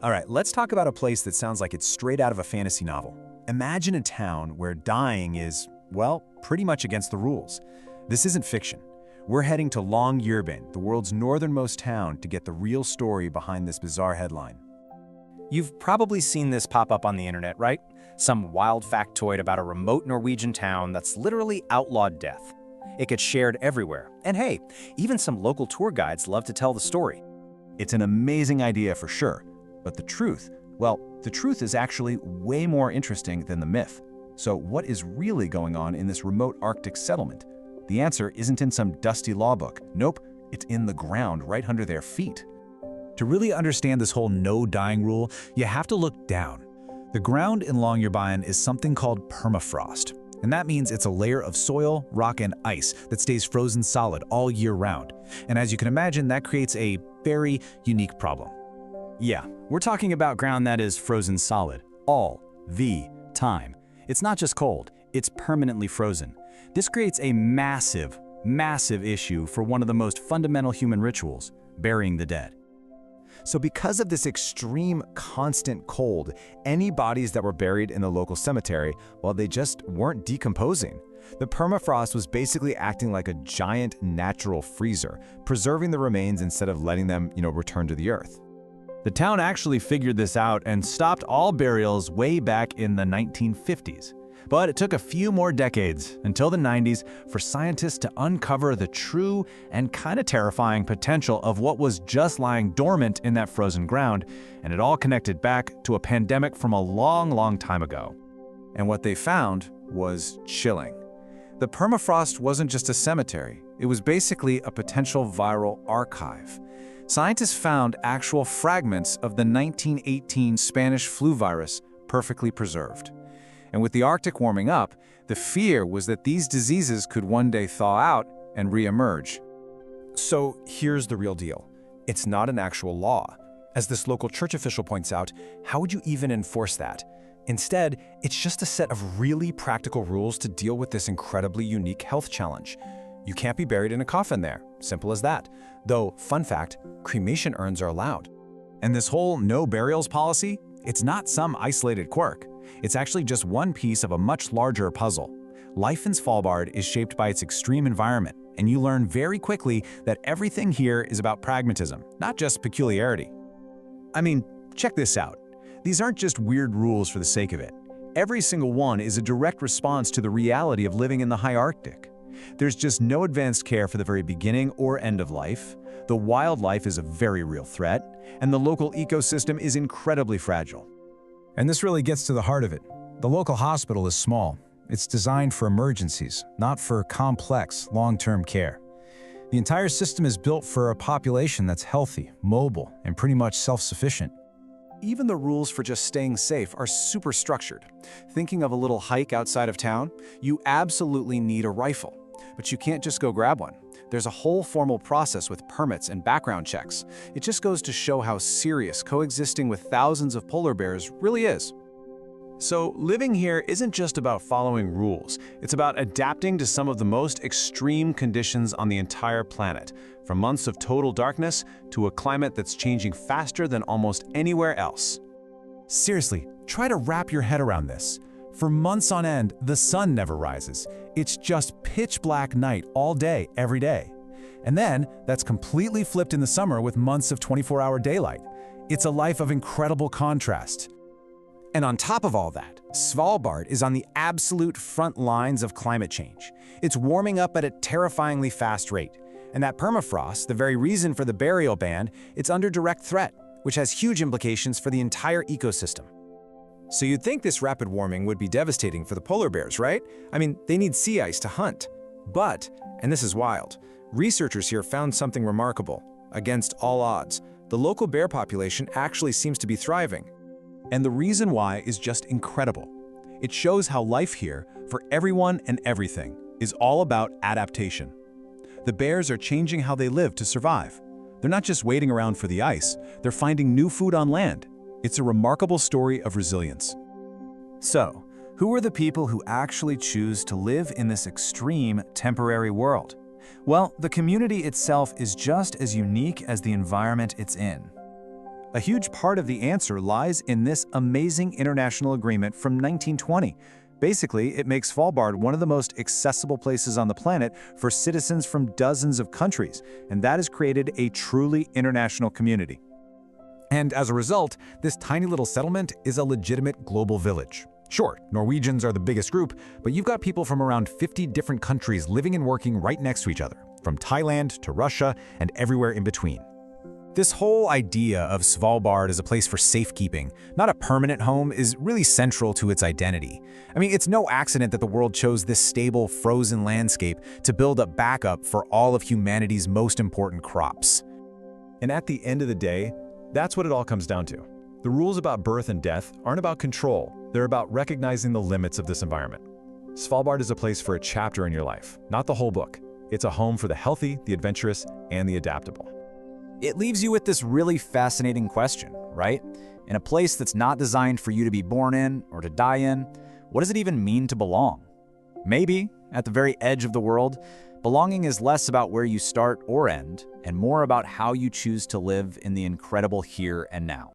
All right, let's talk about a place that sounds like it's straight out of a fantasy novel. Imagine a town where dying is, well, pretty much against the rules. This isn't fiction. We're heading to Longyearbyen, the world's northernmost town, to get the real story behind this bizarre headline. You've probably seen this pop up on the internet, right? Some wild factoid about a remote Norwegian town that's literally outlawed death. It gets shared everywhere. And hey, even some local tour guides love to tell the story. It's an amazing idea for sure, but the truth, well, the truth is actually way more interesting than the myth. So what is really going on in this remote Arctic settlement? The answer isn't in some dusty law book. Nope, it's in the ground right under their feet. To really understand this whole no dying rule, you have to look down. The ground in Longyearbyen is something called permafrost, and that means it's a layer of soil, rock, and ice that stays frozen solid all year round. And as you can imagine, that creates a very unique problem. Yeah, we're talking about ground that is frozen solid, all the time. It's not just cold, it's permanently frozen. This creates a massive, massive issue for one of the most fundamental human rituals, burying the dead. So because of this extreme, constant cold, any bodies that were buried in the local cemetery, well, they just weren't decomposing. The permafrost was basically acting like a giant natural freezer, preserving the remains instead of letting them, return to the earth. The town actually figured this out and stopped all burials way back in the 1950s. But it took a few more decades, until the 90s, for scientists to uncover the true and kind of terrifying potential of what was just lying dormant in that frozen ground, and it all connected back to a pandemic from a long, long time ago. And what they found was chilling. The permafrost wasn't just a cemetery, it was basically a potential viral archive. Scientists found actual fragments of the 1918 Spanish flu virus perfectly preserved. And with the Arctic warming up, the fear was that these diseases could one day thaw out and re-emerge. So here's the real deal. It's not an actual law. As this local church official points out, how would you even enforce that? Instead, it's just a set of really practical rules to deal with this incredibly unique health challenge. You can't be buried in a coffin there, simple as that. Though, fun fact, cremation urns are allowed. And this whole no burials policy, it's not some isolated quirk. It's actually just one piece of a much larger puzzle. Life in Svalbard is shaped by its extreme environment, and you learn very quickly that everything here is about pragmatism, not just peculiarity. I mean, check this out. These aren't just weird rules for the sake of it. Every single one is a direct response to the reality of living in the high Arctic. There's just no advanced care for the very beginning or end of life. The wildlife is a very real threat, and the local ecosystem is incredibly fragile. And this really gets to the heart of it. The local hospital is small. It's designed for emergencies, not for complex, long-term care. The entire system is built for a population that's healthy, mobile, and pretty much self-sufficient. Even the rules for just staying safe are super structured. Thinking of a little hike outside of town, you absolutely need a rifle. But you can't just go grab one. There's a whole formal process with permits and background checks. It just goes to show how serious coexisting with thousands of polar bears really is. So living here isn't just about following rules. It's about adapting to some of the most extreme conditions on the entire planet, from months of total darkness to a climate that's changing faster than almost anywhere else. Seriously, try to wrap your head around this. For months on end, the sun never rises. It's just pitch black night all day, every day. And then that's completely flipped in the summer with months of 24-hour daylight. It's a life of incredible contrast. And on top of all that, Svalbard is on the absolute front lines of climate change. It's warming up at a terrifyingly fast rate. And that permafrost, the very reason for the burial ban, it's under direct threat, which has huge implications for the entire ecosystem. So you'd think this rapid warming would be devastating for the polar bears, right? I mean, they need sea ice to hunt. But, and this is wild, researchers here found something remarkable. Against all odds, the local bear population actually seems to be thriving. And the reason why is just incredible. It shows how life here, for everyone and everything, is all about adaptation. The bears are changing how they live to survive. They're not just waiting around for the ice, they're finding new food on land. It's a remarkable story of resilience. So, who are the people who actually choose to live in this extreme, temporary world? Well, the community itself is just as unique as the environment it's in. A huge part of the answer lies in this amazing international agreement from 1920. Basically, it makes Svalbard one of the most accessible places on the planet for citizens from dozens of countries, and that has created a truly international community. And as a result, this tiny little settlement is a legitimate global village. Sure, Norwegians are the biggest group, but you've got people from around 50 different countries living and working right next to each other, from Thailand to Russia and everywhere in between. This whole idea of Svalbard as a place for safekeeping, not a permanent home, is really central to its identity. I mean, it's no accident that the world chose this stable, frozen landscape to build a backup for all of humanity's most important crops. And at the end of the day, that's what it all comes down to. The rules about birth and death aren't about control, they're about recognizing the limits of this environment. Svalbard is a place for a chapter in your life, not the whole book. It's a home for the healthy, the adventurous, and the adaptable. It leaves you with this really fascinating question, right? In a place that's not designed for you to be born in or to die in, what does it even mean to belong? Maybe, at the very edge of the world, belonging is less about where you start or end, and more about how you choose to live in the incredible here and now.